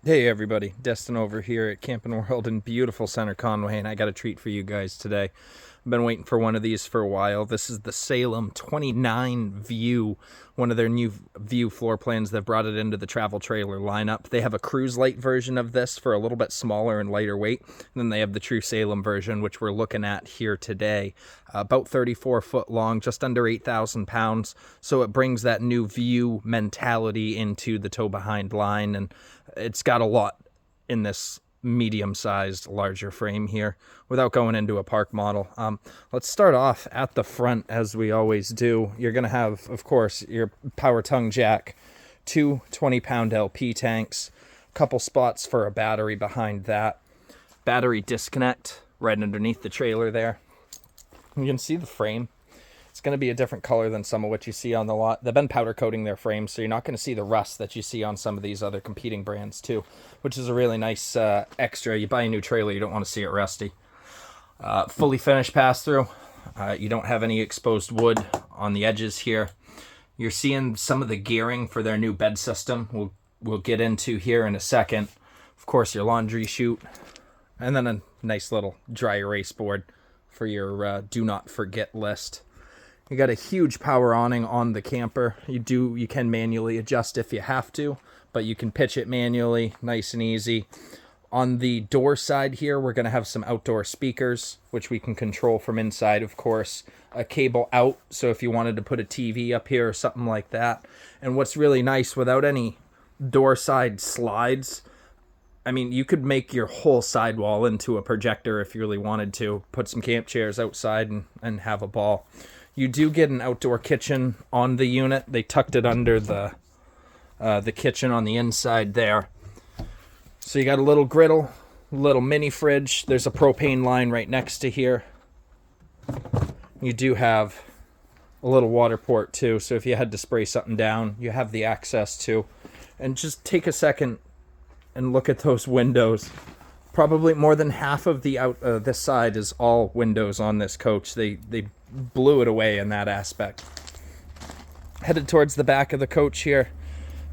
Hey everybody, Destin over here at Camping World in beautiful Center Conway, and I got a treat for you guys today. I've been waiting for one of these for a while. This is the Salem 29VIEW, one of their new View floor plans. They've brought it into the travel trailer lineup. They have a cruise light version of this for a little bit smaller and lighter weight. And then they have the true Salem version, which we're looking at here today. About 34 foot long, just under 8,000 pounds. So it brings that new View mentality into the tow behind line, and it's got a lot in this medium-sized, larger frame here without going into a park model. Let's start off at the front as we always do. You're going to have, of course, your power tongue jack, two 20-pound LP tanks, a couple spots for a battery behind that, battery disconnect right underneath the trailer there. You can see the frame. It's going to be a different color than some of what you see on the lot. They've been powder coating their frames, so you're not going to see the rust that you see on some of these other competing brands too, which is a really nice extra. You buy a new trailer, you don't want to see it rusty. Fully finished pass-through. You don't have any exposed wood on the edges here. You're seeing some of the gearing for their new bed system. We'll get into here in a second. Of course, your laundry chute, and then a nice little dry erase board for your do not forget list. You got a huge power awning on the camper. You can manually adjust if you have to, but you can pitch it manually, nice and easy. On the door side here, we're going to have some outdoor speakers, which we can control from inside, of course. A cable out, so if you wanted to put a TV up here or something like that. And what's really nice, without any door side slides, I mean, you could make your whole sidewall into a projector if you really wanted to. Put some camp chairs outside and have a ball. You do get an outdoor kitchen on the unit. They tucked it under the kitchen on the inside there. So you got a little griddle, little mini fridge. There's a propane line right next to here. You do have a little water port too, so if you had to spray something down, you have the access to. And just take a second and look at those windows. Probably more than half of the this side is all windows on this coach. They blew it away in that aspect. Headed towards the back of the coach here,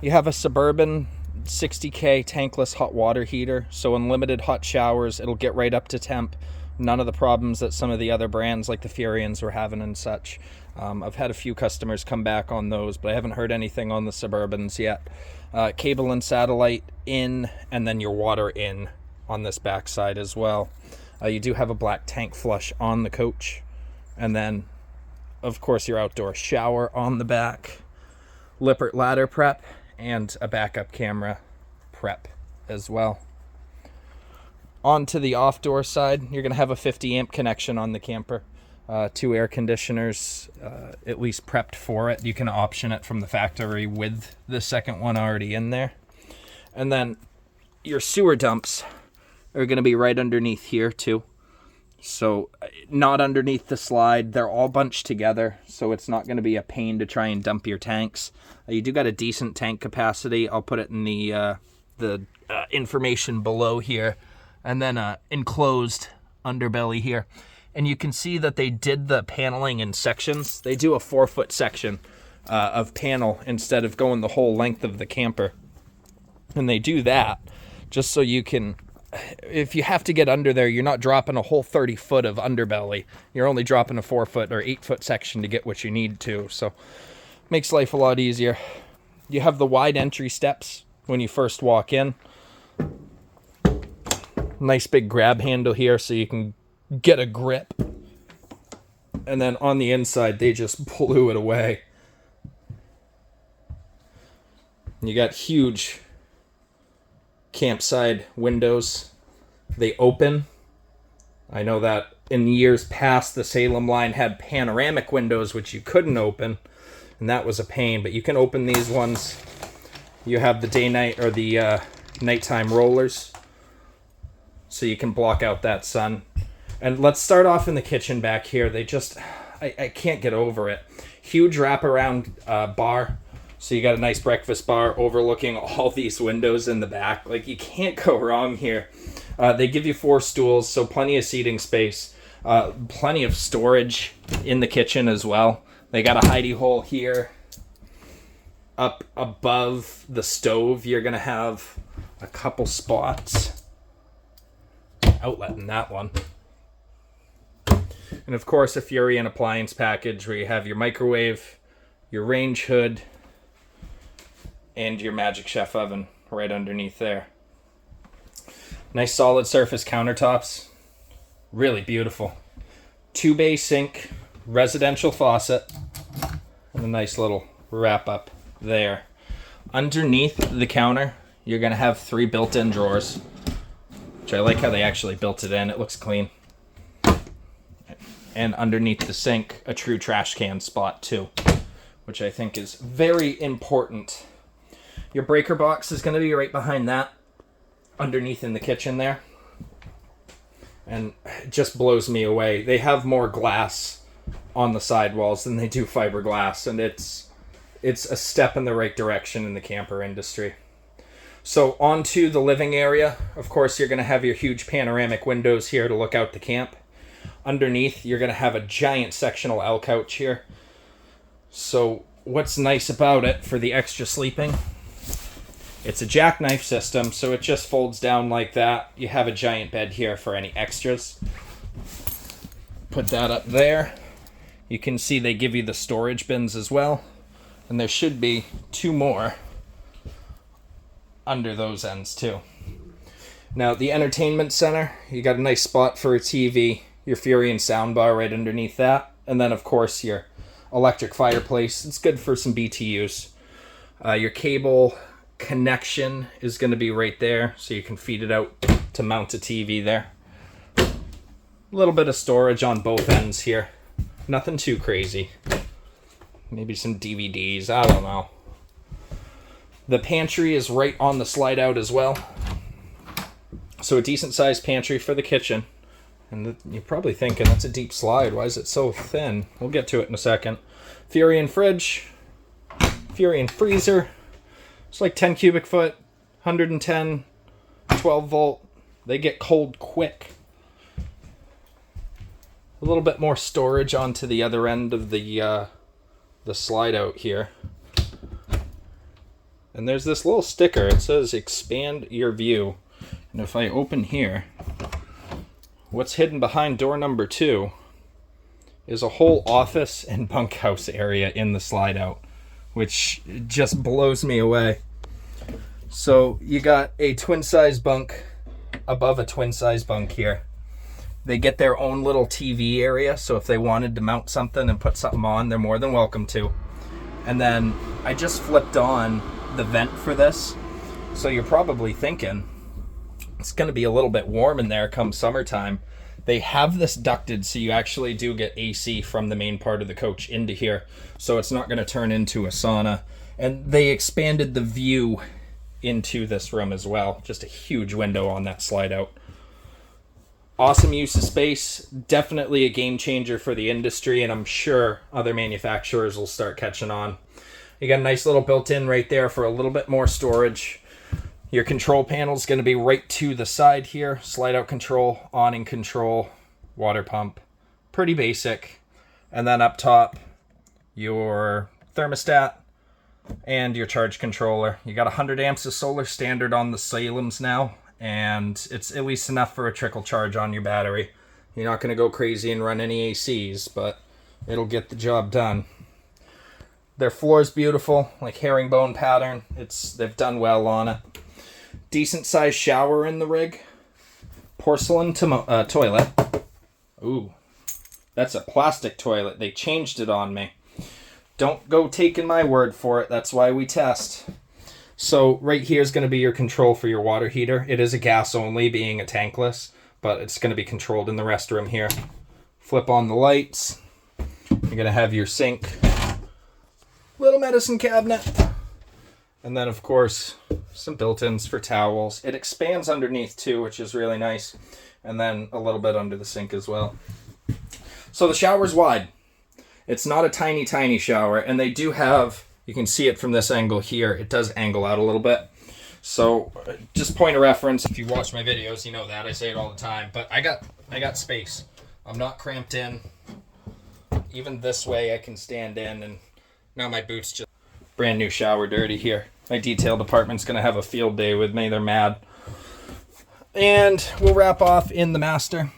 you have a Suburban 60K tankless hot water heater, so unlimited hot showers. It'll get right up to temp. None of the problems that some of the other brands like the Furions were having and such. I've had a few customers come back on those, but I haven't heard anything on the Suburbans yet. Cable and satellite in, and then your water in on this backside as well. You do have a black tank flush on the coach, and then of course your outdoor shower on the back, Lippert ladder prep, and a backup camera prep as well. On to the off-door side, you're going to have a 50 amp connection on the camper. Two air conditioners, at least prepped for it. You can option it from the factory with the second one already in there. And then your sewer dumps are going to be right underneath here too. So not underneath the slide. They're all bunched together, so it's not going to be a pain to try and dump your tanks. You do got a decent tank capacity. I'll put it in the information below here. And then enclosed underbelly here. And you can see that they did the paneling in sections. They do a 4-foot section of panel instead of going the whole length of the camper. And they do that just so you can, if you have to get under there, you're not dropping a whole 30 foot of underbelly. You're only dropping a 4-foot or 8-foot section to get what you need to. So makes life a lot easier. You have the wide entry steps when you first walk in. Nice big grab handle here so you can get a grip. And then on the inside, they just blew it away. You got huge campside windows. They open. I know that in years past, the Salem line had panoramic windows, which you couldn't open. And that was a pain, but you can open these ones. You have the day-night or the nighttime rollers, so you can block out that sun. And let's start off in the kitchen back here. They just, I can't get over it. Huge wraparound bar. So you got a nice breakfast bar overlooking all these windows in the back. Like, you can't go wrong here. They give you 4 stools, so plenty of seating space. Plenty of storage in the kitchen as well. They got a hidey hole here. Up above the stove, you're going to have a couple spots. Outlet in that one. And of course, a Furyan appliance package where you have your microwave, your range hood, and your Magic Chef oven right underneath there. Nice solid surface countertops. Really beautiful. 2-bay sink, residential faucet, and a nice little wrap up there. Underneath the counter, you're going to have 3 built-in drawers, which I like how they actually built it in. It looks clean. And underneath the sink, a true trash can spot too, which I think is very important. Your breaker box is going to be right behind that, underneath in the kitchen there. And it just blows me away. They have more glass on the sidewalls than they do fiberglass, and it's a step in the right direction in the camper industry. So onto the living area. Of course, you're going to have your huge panoramic windows here to look out the camp. Underneath, you're going to have a giant sectional L couch here. So what's nice about it for the extra sleeping? It's a jackknife system, so it just folds down like that. You have a giant bed here for any extras. Put that up there. You can see they give you the storage bins as well. And there should be 2 more under those ends too. Now the entertainment center, you got a nice spot for a TV, your Furyan soundbar right underneath that. And then of course your electric fireplace. It's good for some BTUs. Your cable connection is going to be right there, so you can feed it out to mount a TV there. A little bit of storage on both ends here. Nothing too crazy. Maybe some DVDs, I don't know. The pantry is right on the slide out as well. So a decent sized pantry for the kitchen. And you're probably thinking, that's a deep slide. Why is it so thin? We'll get to it in a second. Furyan fridge. Furyan freezer. It's like 10 cubic foot, 110, 12 volt. They get cold quick. A little bit more storage onto the other end of the slide out here. And there's this little sticker. It says expand your view. And if I open here, what's hidden behind door number 2 is a whole office and bunkhouse area in the slide out, which just blows me away. So you got a twin size bunk above a twin size bunk here. They get their own little TV area, so if they wanted to mount something and put something on, they're more than welcome to. And then I just flipped on the vent for this, so you're probably thinking it's going to be a little bit warm in there come summertime. They have this ducted, so you actually do get AC from the main part of the coach into here, so it's not going to turn into a sauna. And they expanded the view into this room as well. Just a huge window on that slide out. Awesome use of space. Definitely a game changer for the industry, and I'm sure other manufacturers will start catching on. You got a nice little built-in right there for a little bit more storage. Your control panel is going to be right to the side here. Slide out control, awning control, water pump. Pretty basic. And then up top, your thermostat and your charge controller. You got 100 amps of solar standard on the Salems now, and it's at least enough for a trickle charge on your battery. You're not going to go crazy and run any ACs, but it'll get the job done. Their floor is beautiful, like herringbone pattern. They've done well on it. Decent sized shower in the rig. Porcelain toilet. Ooh, that's a plastic toilet. They changed it on me. Don't go taking my word for it. That's why we test. So right here is going to be your control for your water heater. It is a gas only, being a tankless, but it's going to be controlled in the restroom here. Flip on the lights. You're going to have your sink. Little medicine cabinet. And then, of course, some built-ins for towels. It expands underneath too, which is really nice. And then a little bit under the sink as well. So the shower's wide. It's not a tiny, tiny shower. And they do have, you can see it from this angle here, it does angle out a little bit. So just point of reference, if you watch my videos, you know that. I say it all the time. But I got space. I'm not cramped in. Even this way I can stand in. And now my boots just brand new shower dirty here. My detail department's going to have a field day with me. They're mad. And we'll wrap off in the master,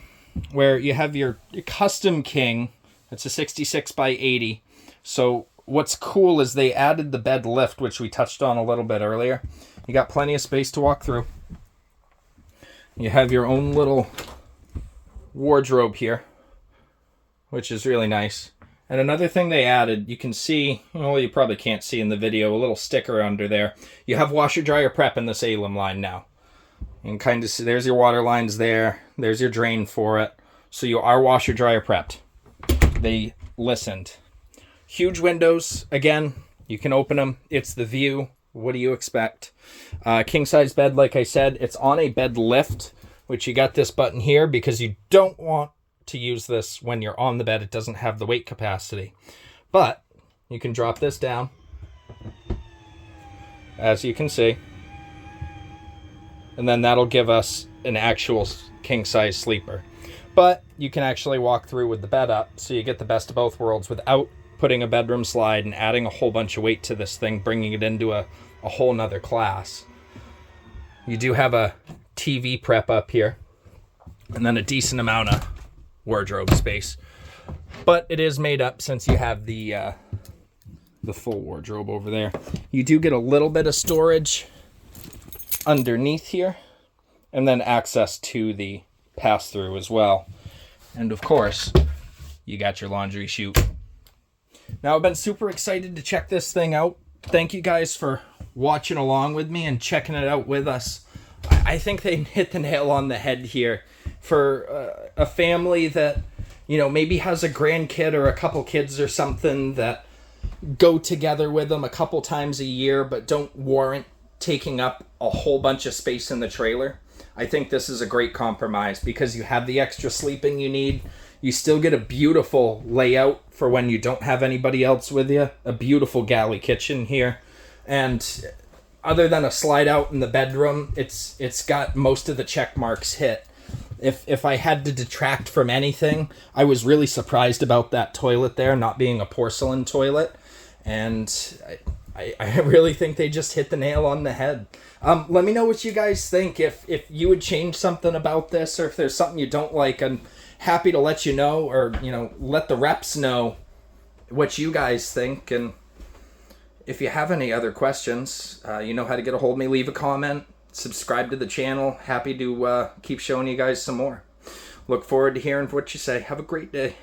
where you have your custom king. It's a 66 by 80. So what's cool is they added the bed lift, which we touched on a little bit earlier. You got plenty of space to walk through. You have your own little wardrobe here, which is really nice. And another thing they added, you can see, well, you probably can't see in the video, a little sticker under there. You have washer dryer prep in the Salem line now. You can kind of see, there's your water lines there. There's your drain for it. So you are washer dryer prepped. They listened. Huge windows. Again, you can open them. It's the View. What do you expect? King size bed, like I said, it's on a bed lift, which you got this button here because you don't want to use this when you're on the bed. It doesn't have the weight capacity, but you can drop this down, as you can see, and then that'll give us an actual king size sleeper. But you can actually walk through with the bed up, so you get the best of both worlds without putting a bedroom slide and adding a whole bunch of weight to this thing, bringing it into a whole nother class. You do have a TV prep up here, and then a decent amount of wardrobe space, but it is made up since you have the full wardrobe over there. You do get a little bit of storage underneath here, and then access to the pass-through as well. And of course, you got your laundry chute. Now, I've been super excited to check this thing out. Thank you guys for watching along with me and checking it out with us. I think they hit the nail on the head here. For a family that, you know, maybe has a grandkid or a couple kids or something that go together with them a couple times a year but don't warrant taking up a whole bunch of space in the trailer. I think this is a great compromise because you have the extra sleeping you need. You still get a beautiful layout for when you don't have anybody else with you. A beautiful galley kitchen here. And other than a slide out in the bedroom, it's got most of the check marks hit. If I had to detract from anything, I was really surprised about that toilet there not being a porcelain toilet. And I really think they just hit the nail on the head. Let me know what you guys think. If you would change something about this, or if there's something you don't like, I'm happy to let you know, or, you know, let the reps know what you guys think. And if you have any other questions, you know how to get a hold of me. Leave a comment, subscribe to the channel. Happy to keep showing you guys some more. Look forward to hearing what you say. Have a great day.